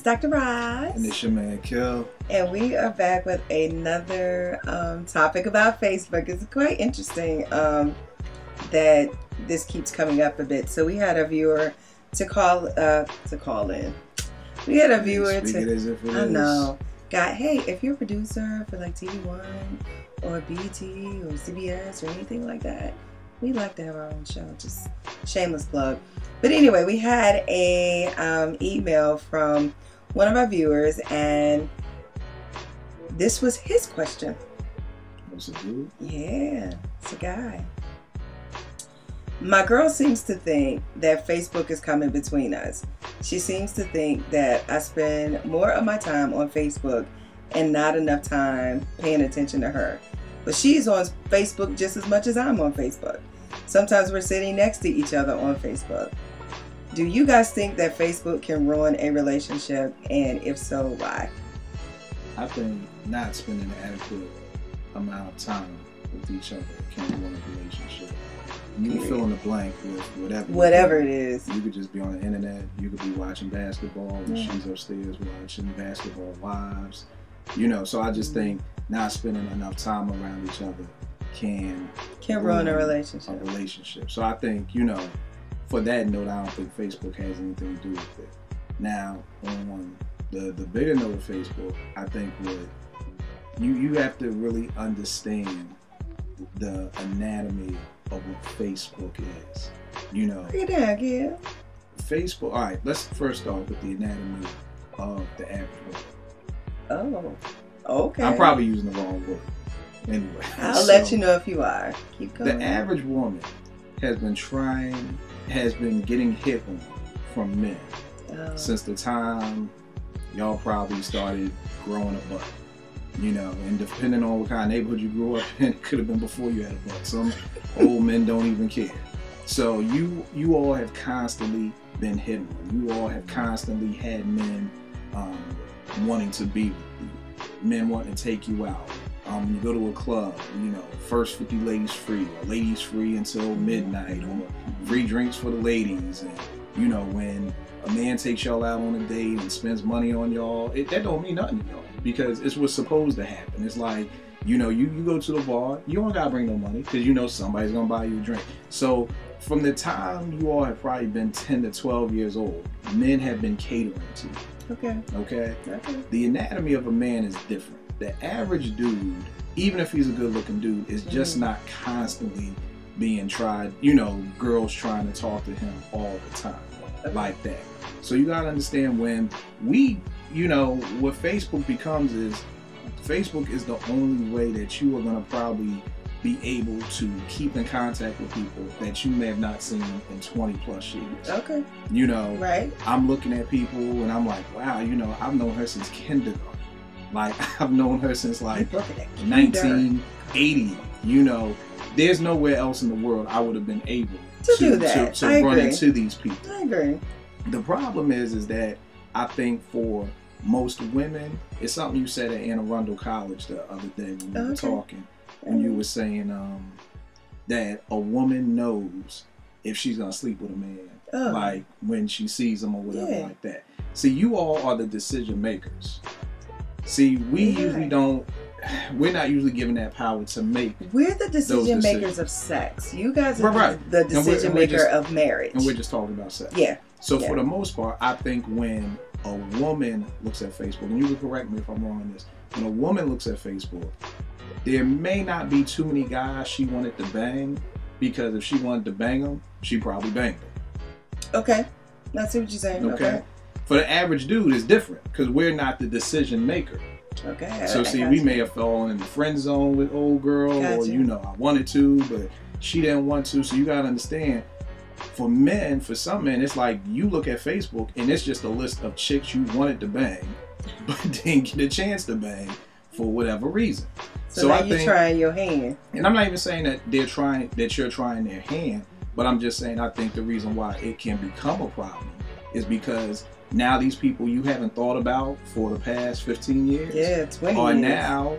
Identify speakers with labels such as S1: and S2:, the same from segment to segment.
S1: Dr. Ross.
S2: And it's your man, Kill.
S1: And we are back with another topic about Facebook. It's quite interesting that this keeps coming up a bit. So we had a viewer to call in. We had a viewer hey, if you're a producer for like TV One or BET or CBS or anything like that, we'd like to have our own show. Just shameless plug. But anyway, we had a email from one of our viewers, and this was his question.
S2: Was it dude?
S1: Yeah, it's a guy. My girl seems to think that Facebook is coming between us. She seems to think that I spend more of my time on Facebook and not enough time paying attention to her. But she's on Facebook just as much as I'm on Facebook. Sometimes we're sitting next to each other on Facebook. Do you guys think that Facebook can ruin a relationship? And if so, why?
S2: I think not spending an adequate amount of time with each other can ruin a relationship. You can fill in the blank with
S1: whatever it is.
S2: You could just be on the internet. You could be watching basketball and she's upstairs watching Basketball Wives. You know, so I just think not spending enough time around each other can
S1: ruin a relationship.
S2: So I think, you know, for that note, I don't think Facebook has anything to do with it. Now, on the bigger note of Facebook, I think what you have to really understand the anatomy of what Facebook is. You know, Facebook. All right, let's first start with the anatomy of the average woman.
S1: Oh, okay.
S2: I'm probably using the wrong word. Anyway,
S1: I'll let you know if you are. Keep going.
S2: The average woman has been getting hit on from men since the time y'all probably started growing a butt. You know, and depending on what kind of neighborhood you grew up in, it could have been before you had a butt. Some old men don't even care. So you all have constantly been hit on. You all have constantly had men wanting to be with you. Men wanting to take you out. When you go to a club, you know, first 50 ladies free, or ladies free until midnight, or free drinks for the ladies. And, you know, when a man takes y'all out on a date and spends money on y'all, that don't mean nothing to y'all, because it's what's supposed to happen. It's like, you know, you go to the bar, you don't gotta bring no money, because you know somebody's gonna buy you a drink. So from the time you all have probably been 10 to 12 years old, men have been catering to you. Okay. The anatomy of a man is different. The average dude, even if he's a good looking dude, is just not constantly being tried, you know, girls trying to talk to him all the time like that. So you gotta understand, when you know, what Facebook becomes is, Facebook is the only way that you are gonna probably be able to keep in contact with people that you may have not seen in 20 plus years. Okay. You know,
S1: right.
S2: I'm looking at people and I'm like, wow, you know, I've known her since kindergarten. Like, I've known her since like 1980. You know, there's nowhere else in the world I would have been able to run into these people.
S1: I agree.
S2: The problem is that I think for most women, it's something you said at Anne Arundel College the other day when we were talking, when you were saying that a woman knows if she's gonna sleep with a man, like when she sees him or whatever like that. See, you all are the decision makers. See, we're not usually given that power to make.
S1: We're the decision makers of sex. You guys are the decision maker of marriage.
S2: And we're just talking about sex.
S1: Yeah.
S2: So for the most part, I think when a woman looks at Facebook, and you can correct me if I'm wrong on this, when a woman looks at Facebook, there may not be too many guys she wanted to bang, because if she wanted to bang them, she probably banged them.
S1: Okay. I see what you're saying. Okay.
S2: For the average dude, it's different, because we're not the decision maker.
S1: Okay.
S2: So see, we may have fallen in the friend zone with old girl, or you know, I wanted to, but she didn't want to. So you gotta understand, for men, for some men, it's like you look at Facebook and it's just a list of chicks you wanted to bang, but didn't get a chance to bang for whatever reason.
S1: So now you're trying your hand.
S2: And I'm not even saying that you're trying their hand, but I'm just saying I think the reason why it can become a problem is because now these people you haven't thought about for the past 15 years
S1: 20
S2: are
S1: years.
S2: now,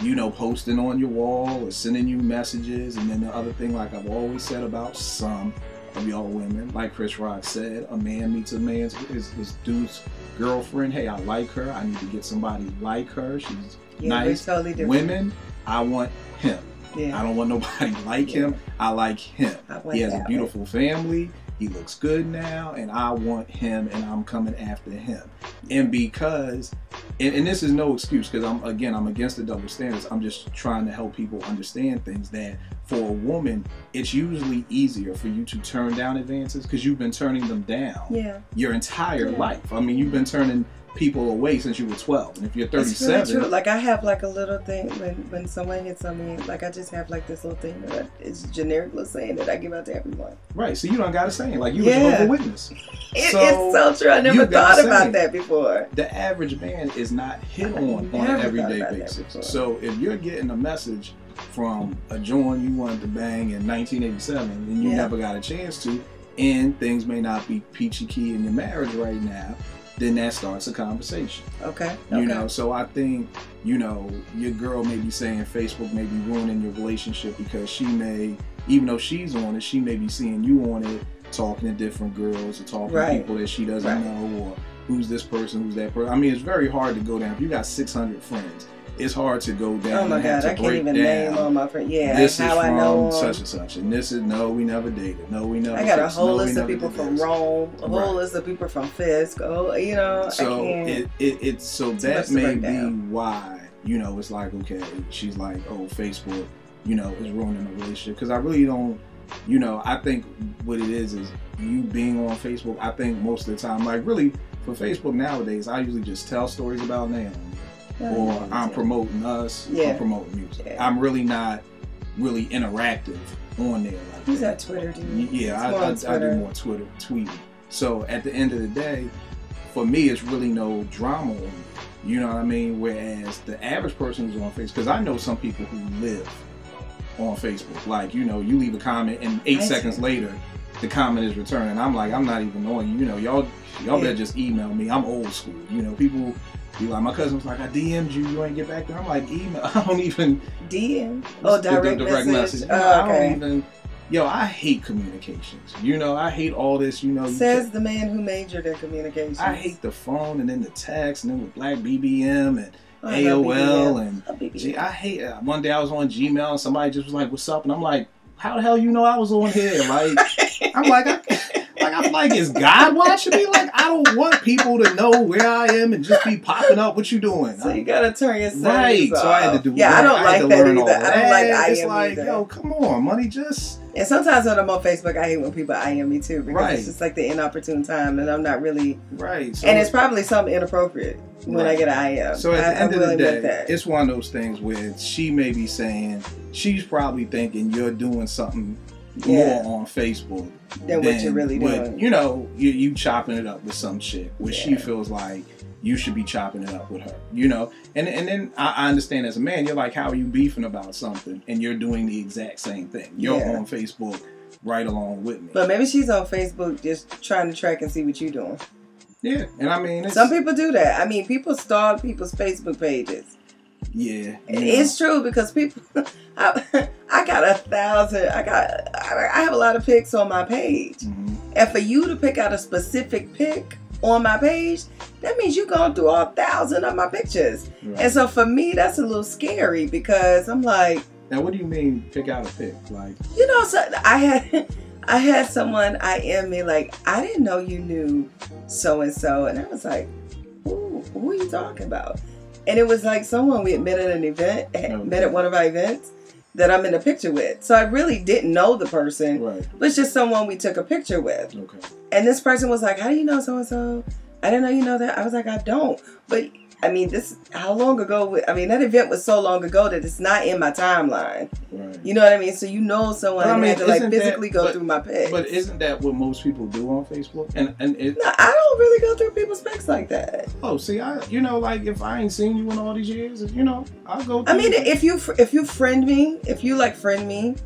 S2: you know, posting on your wall or sending you messages. And then the other thing, like I've always said about some of y'all women, like Chris Rock said, a man meets a man's his dude's girlfriend. Hey, I like her. I need to get somebody like her. She's nice.
S1: Totally different.
S2: Women, I want him.
S1: Yeah.
S2: I don't want nobody like him. I like him. He has a beautiful family. He looks good now, and I want him, and I'm coming after him. And because, and this is no excuse, because I'm against the double standards. I'm just trying to help people understand things, that for a woman, it's usually easier for you to turn down advances because you've been turning them down your entire life. I mean, you've been turning people away since you were 12, and if you're 37,
S1: it's really true. Like, I have like a little thing when someone hits on me, like I just have like this little thing that it's generic little saying that I give out to everyone.
S2: Right, so you don't got to say it. Like, you a Jehovah's Witness.
S1: It's so true. I never thought about that before.
S2: The average man is not hit on an everyday basis. So if you're getting a message from a joint you wanted to bang in 1987 and you never got a chance to, and things may not be peachy key in your marriage right now, then that starts a conversation.
S1: Okay.
S2: You know, so I think, you know, your girl may be saying Facebook may be ruining your relationship because she may, even though she's on it, she may be seeing you on it, talking to different girls or talking to people that she doesn't know, or who's this person, who's that person. I mean, it's very hard to go down. If you got 600 friends, it's hard to go down.
S1: Oh my God, I can't even name all my friends. Yeah,
S2: this
S1: how
S2: is
S1: I know
S2: such and such, and this is no, we never dated. No, we never.
S1: I got a whole list of people from Rome, a whole list of people from Fisk. Oh, you know,
S2: so it's so that may be why, you know, it's like, okay, she's like, oh, Facebook, you know, is ruining the relationship, because I really don't. You know, I think what it is you being on Facebook. I think most of the time, like really for Facebook nowadays, I usually just tell stories about Naomi. Or I'm promoting us, I'm promoting music. I'm really not really interactive on there like
S1: Who's that Twitter dude?
S2: Yeah, I do more Twitter tweeting. So at the end of the day, for me, it's really no drama on me. You know what I mean? Whereas the average person who's on Facebook, because I know some people who live on Facebook. Like, you know, you leave a comment and 8 seconds later, the comment is returned. And I'm like, I'm not even on you. You know, y'all better just email me. I'm old school. You know, people be like, my cousin was like, I DM'd you, you ain't get back there. I'm like, email. I don't even
S1: DM. Oh, direct message.
S2: You know, I don't even. Yo, I hate communications. You know, I hate all this. You know,
S1: says the man who majored in communications.
S2: I hate the phone and then the text and then with Black BBM and AOL and I hate it. One day I was on Gmail and somebody just was like, "What's up?" And I'm like, "How the hell you know I was on here?" Like, I'm like, is God watching me? Like, I don't want people to know where I am and just be popping up. What you doing?
S1: So you gotta turn your
S2: right.
S1: off.
S2: So I had to do.
S1: Yeah, I don't like that either. I don't like IM
S2: It's like,
S1: either.
S2: Yo, come on, money, just.
S1: And sometimes when I'm on Facebook, I hate when people IM me too, because it's just like the inopportune time, and I'm not really
S2: right. So
S1: and it's probably something inappropriate when I get an IM.
S2: So at the end of the day, it's one of those things where she may be saying she's probably thinking you're doing something more on Facebook
S1: than what you're really doing.
S2: You know, you chopping it up with some chick where she feels like you should be chopping it up with her, you know? And then I understand as a man, you're like, how are you beefing about something? And you're doing the exact same thing. You're on Facebook right along with me.
S1: But maybe she's on Facebook just trying to track and see what you're doing.
S2: Yeah, and I mean...
S1: some people do that. I mean, people stalk people's Facebook pages.
S2: Yeah.
S1: It's true, because people... I got 1,000... I have a lot of pics on my page. Mm-hmm. And for you to pick out a specific pic on my page, that means you're going through all 1,000 of my pictures. Right. And so for me, that's a little scary, because I'm like...
S2: Now, what do you mean pick out a pic? Like,
S1: you know, so I had someone IM me like, I didn't know you knew so-and-so. And I was like, who are you talking about? And it was like someone we had met at an event, met at one of our events that I'm in a picture with. So I really didn't know the person. Right. But it's just someone we took a picture with. Okay. And this person was like, how do you know so-and-so? I didn't know you know that. I was like, I don't. But I mean, how long ago? I mean, that event was so long ago that it's not in my timeline. Right. You know what I mean? So you know someone had to like physically go through my pics.
S2: But isn't that what most people do on Facebook? And
S1: no, I don't really go through people's pics like that.
S2: Oh, see, you know, like if I ain't seen you in all these years, you know, I'll go through.
S1: I mean, if you friend me, if you like friend me.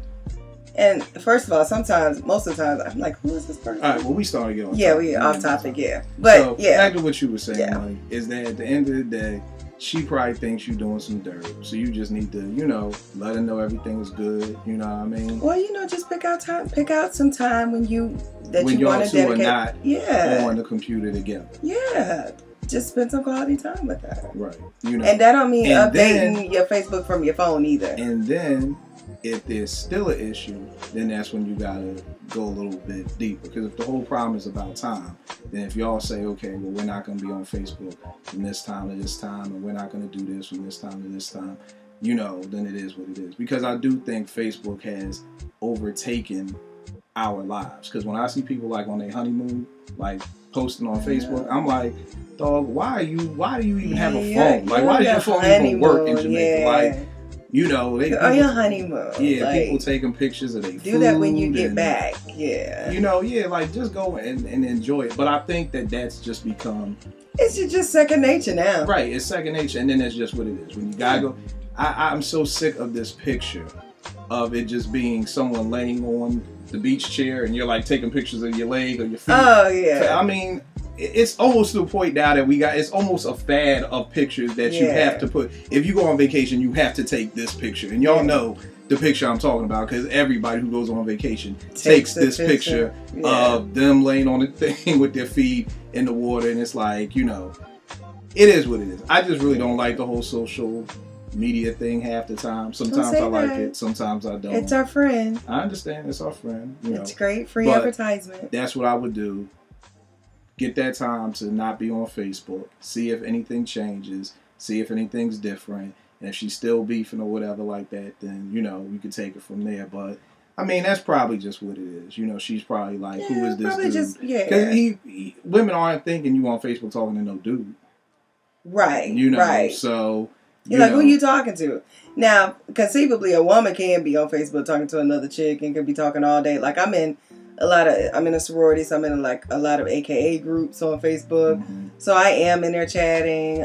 S1: And first of all, most of the times, I'm like, who is this person?
S2: All right, well, we started getting
S1: we off topic, But,
S2: so, back to what you were saying, like, is that at the end of the day, she probably thinks you're doing some dirt. So you just need to, you know, let her know everything is good. You know what I mean?
S1: Well, you know, just pick out some time when you want to
S2: dedicate. Not
S1: yeah.
S2: on the computer together.
S1: Yeah. Just spend some quality time with her.
S2: Right. You know.
S1: And that don't mean updating your Facebook from your phone either.
S2: And then, if there's still an issue, then that's when you gotta go a little bit deeper. Because if the whole problem is about time, then if y'all say, okay, well, we're not gonna be on Facebook from this time to this time, and we're not gonna do this from this time to this time, you know, then it is what it is. Because I do think Facebook has overtaken our lives. Because when I see people like on their honeymoon, like posting on Facebook, I'm like, dog, why do you even have a phone? Like, why does your phone even work in Jamaica? Like, you know, they
S1: on your honeymoon.
S2: Yeah,
S1: like,
S2: people taking pictures of their food.
S1: Do that when you get back. Yeah.
S2: You know, yeah, like just go and enjoy it. But I think that's just become.
S1: It's just second nature now.
S2: Right, it's second nature, and then that's just what it is. When you gotta go, I'm so sick of this picture of it just being someone laying on the beach chair and you're like taking pictures of your leg or your feet.
S1: Oh yeah.
S2: I mean, it's almost to the point now that it's almost a fad of pictures that you have to put. If you go on vacation, you have to take this picture, and y'all know the picture I'm talking about because everybody who goes on vacation takes this picture of them laying on the thing with their feet in the water, and it's like, you know, it is what it is. I just really don't like the whole social media thing half the time. Sometimes I like it, sometimes I don't.
S1: It's our friend.
S2: I understand, it's our friend.
S1: It's great free advertisement.
S2: That's what I would do. Get that time to not be on Facebook. See if anything changes. See if anything's different. And if she's still beefing or whatever like that, then, you know, we could take it from there. But, I mean, that's probably just what it is. You know, she's probably like, who is this dude? Because women aren't thinking you on Facebook talking to no dude.
S1: Right.
S2: You know,
S1: right.
S2: So...
S1: You're like, who are you talking to? Now, conceivably, a woman can be on Facebook talking to another chick and can be talking all day. Like, I'm in a sorority, so I'm in a lot of AKA groups on Facebook. Mm-hmm. So I am in there chatting.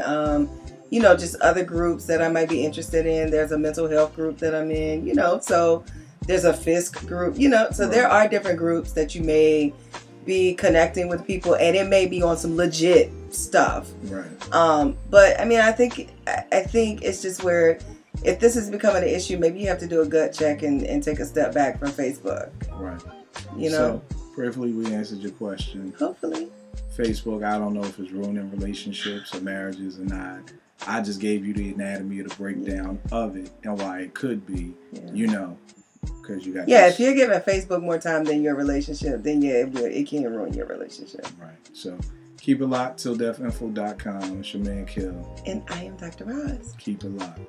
S1: You know, just other groups that I might be interested in. There's a mental health group that I'm in, you know, so there's a FISC group, you know, so there are different groups that you may be connecting with people, and it may be on some legit stuff.
S2: Right.
S1: But I mean, I think it's just where if this is becoming an issue, maybe you have to do a gut check and take a step back from Facebook.
S2: Right.
S1: You know.
S2: So, prayerfully, we answered your question.
S1: Hopefully.
S2: Facebook, I don't know if it's ruining relationships or marriages or not. I just gave you the anatomy of the breakdown of it and why it could be. Yeah. You know. Because you got
S1: if you're giving Facebook more time than your relationship, then it can ruin your relationship.
S2: Right. So keep it locked. TillDeathInfo.com. It's your man Kill.
S1: And I am Dr. Roz.
S2: Keep it locked.